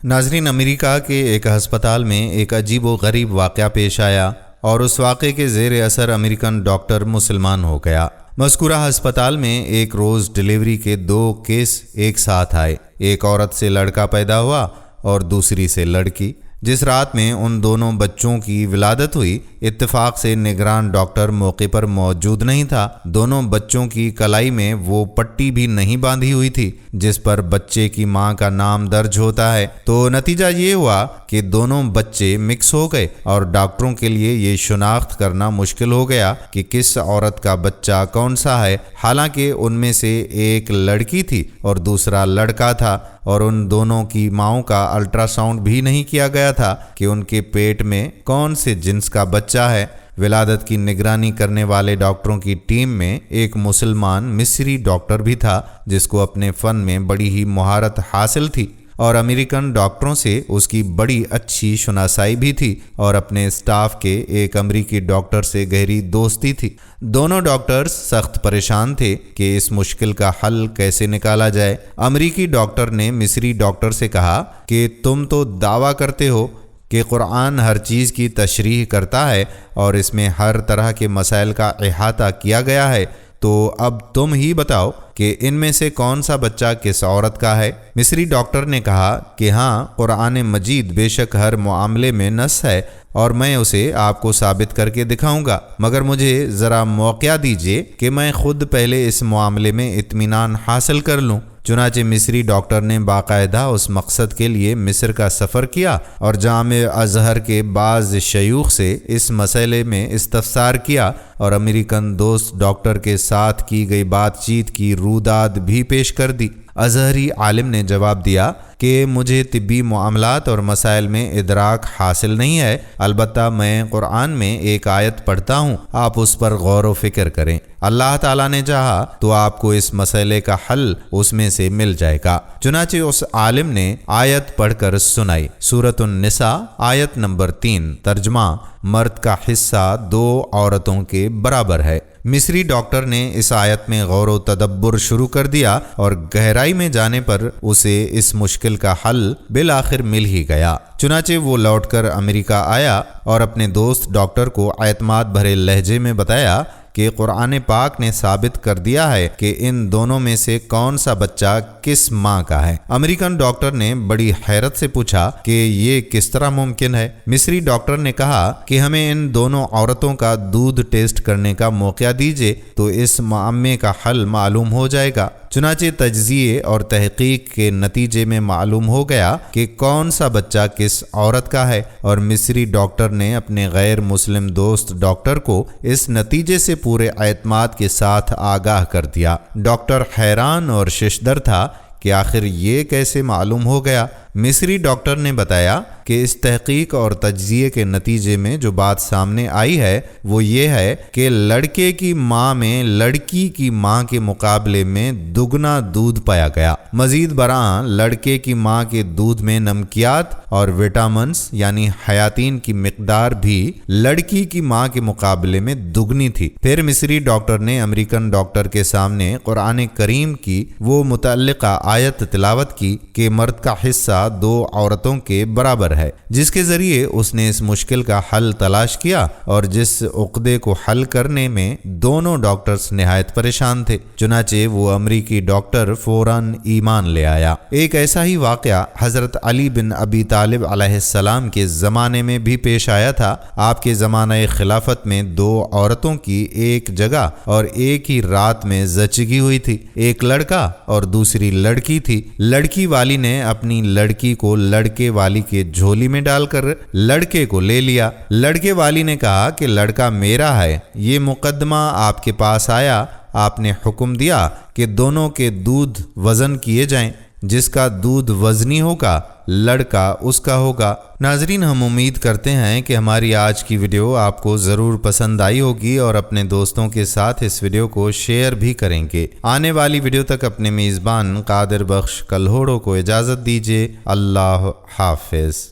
ناظرین، امریکہ کے ایک ہسپتال میں ایک عجیب و غریب واقعہ پیش آیا اور اس واقعے کے زیر اثر امریکن ڈاکٹر مسلمان ہو گیا۔ مذکورہ ہسپتال میں ایک روز ڈیلیوری کے 2 کیس ایک ساتھ آئے۔ ایک عورت سے لڑکا پیدا ہوا اور دوسری سے لڑکی۔ جس رات میں ان دونوں بچوں کی ولادت ہوئی، اتفاق سے نگران ڈاکٹر موقع پر موجود نہیں تھا۔ دونوں بچوں کی کلائی میں وہ پٹی بھی نہیں باندھی ہوئی تھی جس پر بچے کی ماں کا نام درج ہوتا ہے۔ تو نتیجہ یہ ہوا کہ دونوں بچے مکس ہو گئے اور ڈاکٹروں کے لیے یہ شناخت کرنا مشکل ہو گیا کہ کس عورت کا بچہ کون سا ہے، حالانکہ ان میں سے ایک لڑکی تھی اور دوسرا لڑکا تھا، اور ان دونوں کی ماؤں کا الٹرا ساؤنڈ بھی نہیں کیا گیا تھا کہ ان کے پیٹ میں کون سے جنس کا بچہ ہے۔ ولادت کی نگرانی کرنے والے ڈاکٹروں کی ٹیم میں ایک مسلمان مصری ڈاکٹر بھی تھا جس کو اپنے فن میں بڑی ہی مہارت حاصل تھی اور امریکن ڈاکٹروں سے اس کی بڑی اچھی شناسائی بھی تھی اور اپنے سٹاف کے ایک امریکی ڈاکٹر سے گہری دوستی تھی۔ دونوں ڈاکٹرز سخت پریشان تھے کہ اس مشکل کا حل کیسے نکالا جائے۔ امریکی ڈاکٹر نے مصری ڈاکٹر سے کہا کہ تم تو دعویٰ کرتے ہو کہ قرآن ہر چیز کی تشریح کرتا ہے اور اس میں ہر طرح کے مسائل کا احاطہ کیا گیا ہے، تو اب تم ہی بتاؤ کہ ان میں سے کون سا بچہ کس عورت کا ہے؟ مصری ڈاکٹر نے کہا کہ ہاں، قرآن مجید بے شک ہر معاملے میں نص ہے اور میں اسے آپ کو ثابت کر کے دکھاؤں گا، مگر مجھے ذرا موقع دیجیے کہ میں خود پہلے اس معاملے میں اطمینان حاصل کر لوں۔ چنانچہ مصری ڈاکٹر نے باقاعدہ اس مقصد کے لیے مصر کا سفر کیا اور جامع ازہر کے بعض شیوخ سے اس مسئلے میں استفسار کیا اور امریکن دوست ڈاکٹر کے ساتھ کی گئی بات چیت کی روداد بھی پیش کر دی۔ ازہری عالم نے جواب دیا کہ مجھے طبی معاملات اور مسائل میں ادراک حاصل نہیں ہے، البتہ میں قرآن میں ایک آیت پڑھتا ہوں، آپ اس پر غور و فکر کریں، اللہ تعالیٰ نے چاہا تو آپ کو اس مسئلے کا حل اس میں سے مل جائے گا۔ چنانچہ اس عالم نے آیت پڑھ کر سنائی۔ سورۃ النساء آیت نمبر 3، ترجمہ: مرد کا حصہ 2 عورتوں کے برابر ہے۔ مصری ڈاکٹر نے اس آیت میں غور و تدبر شروع کر دیا اور گہرائی میں جانے پر اسے اس مشکل کا حل بالآخر مل ہی گیا۔ چنانچہ وہ لوٹ کر امریکہ آیا اور اپنے دوست ڈاکٹر کو اعتماد بھرے لہجے میں بتایا کہ قرآن پاک نے ثابت کر دیا ہے کہ ان دونوں میں سے کون سا بچہ کس ماں کا ہے۔ امریکن ڈاکٹر نے بڑی حیرت سے پوچھا کہ یہ کس طرح ممکن ہے؟ مصری ڈاکٹر نے کہا کہ ہمیں ان دونوں عورتوں کا دودھ ٹیسٹ کرنے کا موقع دیجیے تو اس معمے کا حل معلوم ہو جائے گا۔ چنانچہ تجزیے اور تحقیق کے نتیجے میں معلوم ہو گیا کہ کون سا بچہ کس عورت کا ہے، اور مصری ڈاکٹر نے اپنے غیر مسلم دوست ڈاکٹر کو اس نتیجے سے پورے اعتماد کے ساتھ آگاہ کر دیا۔ ڈاکٹر حیران اور ششدر تھا کہ آخر یہ کیسے معلوم ہو گیا۔ مصری ڈاکٹر نے بتایا کہ اس تحقیق اور تجزیے کے نتیجے میں جو بات سامنے آئی ہے وہ یہ ہے کہ لڑکے کی ماں میں لڑکی کی ماں کے مقابلے میں دگنا دودھ پایا گیا۔ مزید برآں لڑکے کی ماں کے دودھ میں نمکیات اور وٹامنز یعنی حیاتین کی مقدار بھی لڑکی کی ماں کے مقابلے میں دگنی تھی۔ پھر مصری ڈاکٹر نے امریکن ڈاکٹر کے سامنے قرآن کریم کی وہ متعلقہ آیت تلاوت کی کہ مرد کا حصہ 2 عورتوں کے برابر ہے، جس کے ذریعے اس نے اس مشکل کا حل تلاش کیا اور جس عقدے کو حل کرنے میں دونوں ڈاکٹرز نہایت پریشان تھے۔ چنانچہ وہ امریکی ڈاکٹر فوراً ایمان لے آیا۔ ایک ایسا ہی واقعہ حضرت علی بن ابی طالب علیہ السلام کے زمانے میں بھی پیش آیا تھا۔ آپ کے زمانہ خلافت میں 2 عورتوں کی ایک جگہ اور ایک ہی رات میں زچگی ہوئی تھی۔ ایک لڑکا اور دوسری لڑکی تھی۔ لڑکی والی نے اپنی لڑکی کو لڑکے والی کے جھولی میں ڈال کر لڑکے کو لے لیا۔ لڑکے والی نے کہا کہ لڑکا میرا ہے۔ یہ مقدمہ آپ کے پاس آیا، آپ نے حکم دیا کہ دونوں کے دودھ وزن کیے جائیں، جس کا دودھ وزنی ہوگا لڑکا اس کا ہوگا۔ ناظرین، ہم امید کرتے ہیں کہ ہماری آج کی ویڈیو آپ کو ضرور پسند آئی ہوگی اور اپنے دوستوں کے ساتھ اس ویڈیو کو شیئر بھی کریں گے۔ آنے والی ویڈیو تک اپنے میزبان قادر بخش کلہوڑو کو اجازت دیجیے۔ اللہ حافظ۔